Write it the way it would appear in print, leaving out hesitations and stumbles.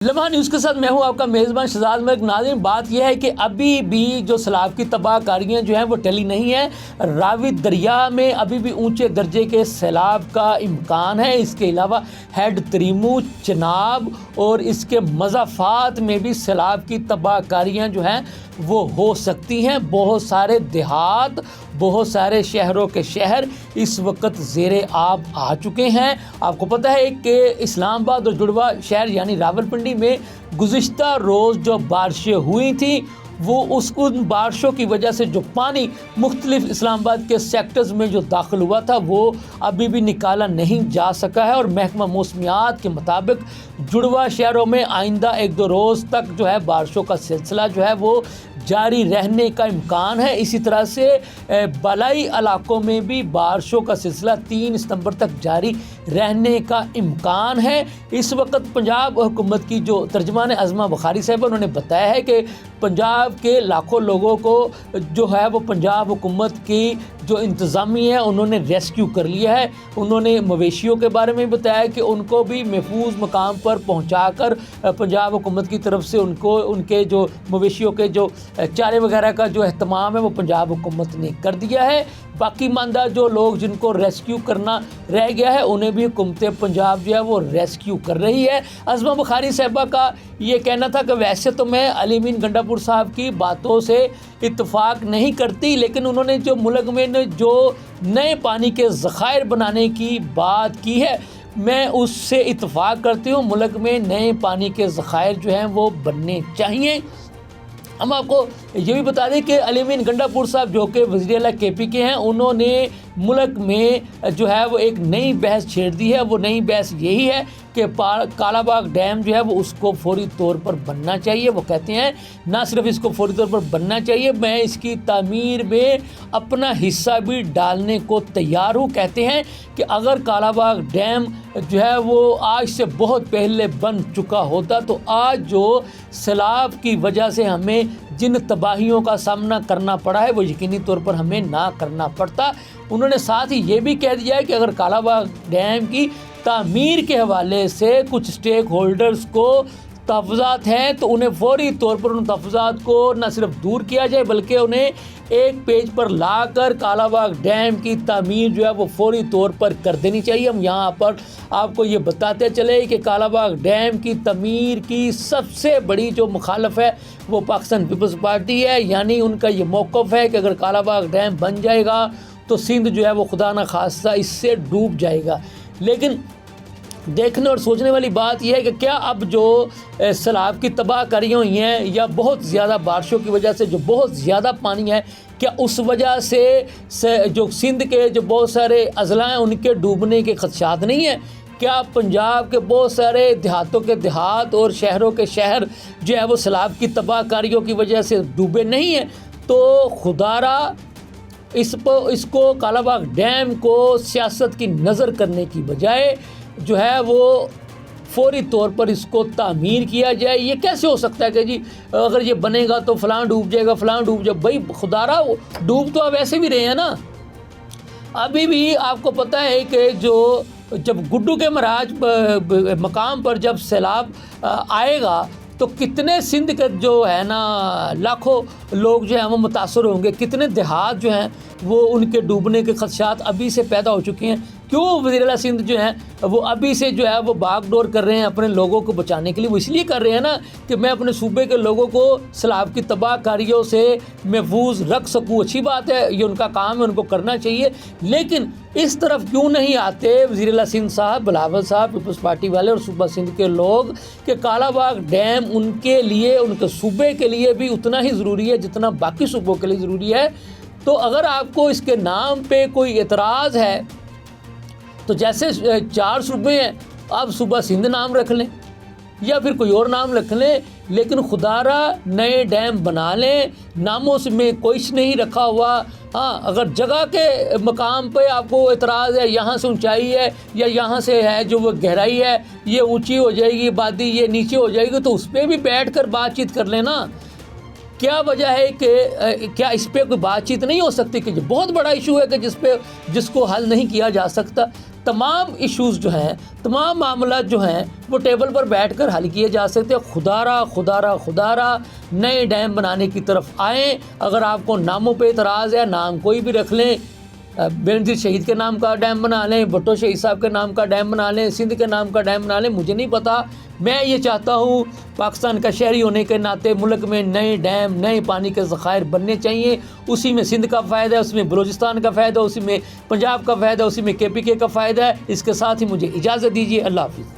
لمحہ نیوز کے ساتھ میں ہوں آپ کا میزبان شہزاد ملک۔ ناظرین، بات یہ ہے کہ ابھی بھی جو سیلاب کی تباہ کاریاں جو ہیں وہ ٹلی نہیں ہیں۔ راوی دریا میں ابھی بھی اونچے درجے کے سیلاب کا امکان ہے۔ اس کے علاوہ ہیڈ تریمو، چناب اور اس کے مضافات میں بھی سیلاب کی تباہ کاریاں جو ہیں وہ ہو سکتی ہیں۔ بہت سارے دیہات، بہت سارے شہروں کے شہر اس وقت زیر آب آ چکے ہیں۔ آپ کو پتہ ہے کہ اسلام آباد اور جڑواں شہر یعنی راولپنڈی میں گزشتہ روز جو بارشیں ہوئی تھیں وہ ان بارشوں کی وجہ سے جو پانی مختلف اسلام آباد کے سیکٹرز میں جو داخل ہوا تھا وہ ابھی بھی نکالا نہیں جا سکا ہے، اور محکمہ موسمیات کے مطابق جڑواں شہروں میں آئندہ 1-2 روز تک جو ہے بارشوں کا سلسلہ جو ہے وہ جاری رہنے کا امکان ہے۔ اسی طرح سے بالائی علاقوں میں بھی بارشوں کا سلسلہ 3 ستمبر تک جاری رہنے کا امکان ہے۔ اس وقت پنجاب حکومت کی جو ترجمان عظمیٰ بخاری صاحبہ انہوں نے بتایا ہے کہ پنجاب کے لاکھوں لوگوں کو جو ہے وہ پنجاب حکومت کی جو انتظامیہ ہے انہوں نے ریسکیو کر لیا ہے۔ انہوں نے مویشیوں کے بارے میں بتایا کہ ان کو بھی محفوظ مقام پر پہنچا کر پنجاب حکومت کی طرف سے ان کے جو مویشیوں کے جو چارے وغیرہ کا جو اہتمام ہے وہ پنجاب حکومت نے کر دیا ہے۔ باقی ماندہ جو لوگ جن کو ریسکیو کرنا رہ گیا ہے انہیں بھی حکومت پنجاب جو ہے وہ ریسکیو کر رہی ہے۔ عظمیٰ بخاری صاحبہ کا یہ کہنا تھا کہ ویسے تو میں علی امین گنڈا پور صاحب کی باتوں سے اتفاق نہیں کرتی، لیکن انہوں نے جو ملک میں جو نئے پانی کے ذخائر بنانے کی بات کی ہے میں اس سے اتفاق کرتی ہوں۔ ملک میں نئے پانی کے ذخائر جو ہیں وہ بننے چاہیے۔ ہم آپ کو یہ بھی بتا دیں کہ علی امین گنڈا پور صاحب جو کہ وزیر اعلیٰ کے پی کے ہیں انہوں نے ملک میں جو ہے وہ ایک نئی بحث چھیڑ دی ہے۔ وہ نئی بحث یہی ہے کہ کالا باغ ڈیم جو ہے وہ اس کو فوری طور پر بننا چاہیے۔ وہ کہتے ہیں نہ صرف اس کو فوری طور پر بننا چاہیے، میں اس کی تعمیر میں اپنا حصہ بھی ڈالنے کو تیار ہوں۔ کہتے ہیں کہ اگر کالا باغ ڈیم جو ہے وہ آج سے بہت پہلے بن چکا ہوتا تو آج جو سیلاب کی وجہ سے ہمیں جن تباہیوں کا سامنا کرنا پڑا ہے وہ یقینی طور پر ہمیں نہ کرنا پڑتا۔ انہوں نے ساتھ ہی یہ بھی کہہ دیا ہے کہ اگر کالا باغ ڈیم کی تعمیر کے حوالے سے کچھ سٹیک ہولڈرز کو تحفظات ہیں تو انہیں فوری طور پر ان تحفظات کو نہ صرف دور کیا جائے بلکہ انہیں ایک پیج پر لا کر کالا باغ ڈیم کی تعمیر جو ہے وہ فوری طور پر کر دینی چاہیے۔ ہم یہاں پر آپ کو یہ بتاتے چلے کہ کالا باغ ڈیم کی تعمیر کی سب سے بڑی جو مخالف ہے وہ پاکستان پیپلز پارٹی ہے، یعنی ان کا یہ موقف ہے کہ اگر کالا باغ ڈیم بن جائے گا تو سندھ جو ہے وہ خدا نہ خواستہ اس سے ڈوب جائے گا۔ لیکن دیکھنے اور سوچنے والی بات یہ ہے کہ کیا اب جو سیلاب کی تباہ کاریاں ہوئی ہیں یا بہت زیادہ بارشوں کی وجہ سے جو بہت زیادہ پانی ہے، کیا اس وجہ سے جو سندھ کے جو بہت سارے اضلاع ہیں ان کے ڈوبنے کے خدشات نہیں ہیں؟ کیا پنجاب کے بہت سارے دیہاتوں کے دیہات اور شہروں کے شہر جو ہے وہ سیلاب کی تباہ کاریوں کی وجہ سے ڈوبے نہیں ہیں؟ تو خدا را اس کو کالا باغ ڈیم کو سیاست کی نظر کرنے کی بجائے جو ہے وہ فوری طور پر اس کو تعمیر کیا جائے۔ یہ کیسے ہو سکتا ہے کہ جی اگر یہ بنے گا تو فلاں ڈوب جائے گا، فلاں ڈوب جائے گا؟ بھائی خدا را ڈوب تو آپ ایسے بھی رہے ہیں نا۔ ابھی بھی آپ کو پتہ ہے کہ جب گڈو کے مہاراج مقام پر جب سیلاب آئے گا تو کتنے سندھ کے جو ہے نا لاکھوں لوگ جو ہیں وہ متاثر ہوں گے، کتنے دیہات جو ہیں وہ ان کے ڈوبنے کے خدشات ابھی سے پیدا ہو چکے ہیں۔ کیوں وزیر اعلیٰ سندھ جو ہیں وہ ابھی سے جو ہے وہ باغ ڈور کر رہے ہیں اپنے لوگوں کو بچانے کے لیے؟ وہ اس لیے کر رہے ہیں نا کہ میں اپنے صوبے کے لوگوں کو سیلاب کی تباہ کاریوں سے محفوظ رکھ سکوں۔ اچھی بات ہے، یہ ان کا کام ہے، ان کو کرنا چاہیے، لیکن اس طرف کیوں نہیں آتے وزیر اعلیٰ سندھ صاحب، بلاول صاحب، پیپلز پارٹی والے اور صوبہ سندھ کے لوگ کہ کالا باغ ڈیم ان کے لیے، ان کے صوبے کے لیے بھی اتنا ہی ضروری ہے جتنا باقی صوبوں کے لیے ضروری ہے۔ تو اگر آپ کو اس کے نام پہ کوئی اعتراض ہے تو جیسے 4 صوبے ہیں آپ صوبہ سندھ نام رکھ لیں یا پھر کوئی اور نام رکھ لیں، لیکن خدا را نئے ڈیم بنا لیں۔ ناموں سے میں کوئی نہیں رکھا ہوا۔ ہاں، اگر جگہ کے مقام پہ آپ کو اعتراض ہے، یہاں سے اونچائی ہے یا یہاں سے ہے جو وہ گہرائی ہے یہ اونچی ہو جائے گی، آبادی یہ نیچے ہو جائے گی، تو اس پہ بھی بیٹھ کر بات چیت کر لینا۔ کیا وجہ ہے کہ کیا اس پہ کوئی بات چیت نہیں ہو سکتی کہ یہ بہت بڑا ایشو ہے کہ جس کو حل نہیں کیا جا سکتا؟ تمام ایشوز جو ہیں، تمام معاملات جو ہیں وہ ٹیبل پر بیٹھ کر حل کیے جا سکتے ہیں۔ خدا را نئے ڈیم بنانے کی طرف آئیں۔ اگر آپ کو ناموں پہ اعتراض ہے، نام کوئی بھی رکھ لیں، بینظیر شہید کے نام کا ڈیم بنا لیں، بھٹو شہید صاحب کے نام کا ڈیم بنا لیں، سندھ کے نام کا ڈیم بنا لیں، مجھے نہیں پتا۔ میں یہ چاہتا ہوں پاکستان کا شہری ہونے کے ناطے ملک میں نئے ڈیم، نئے پانی کے ذخائر بننے چاہیے۔ اسی میں سندھ کا فائدہ ہے، اسی میں بلوچستان کا فائدہ ہے، اسی میں پنجاب کا فائدہ ہے، اسی میں KPK کا فائدہ ہے۔ اس کے ساتھ ہی مجھے اجازت دیجیے۔ اللہ حافظ۔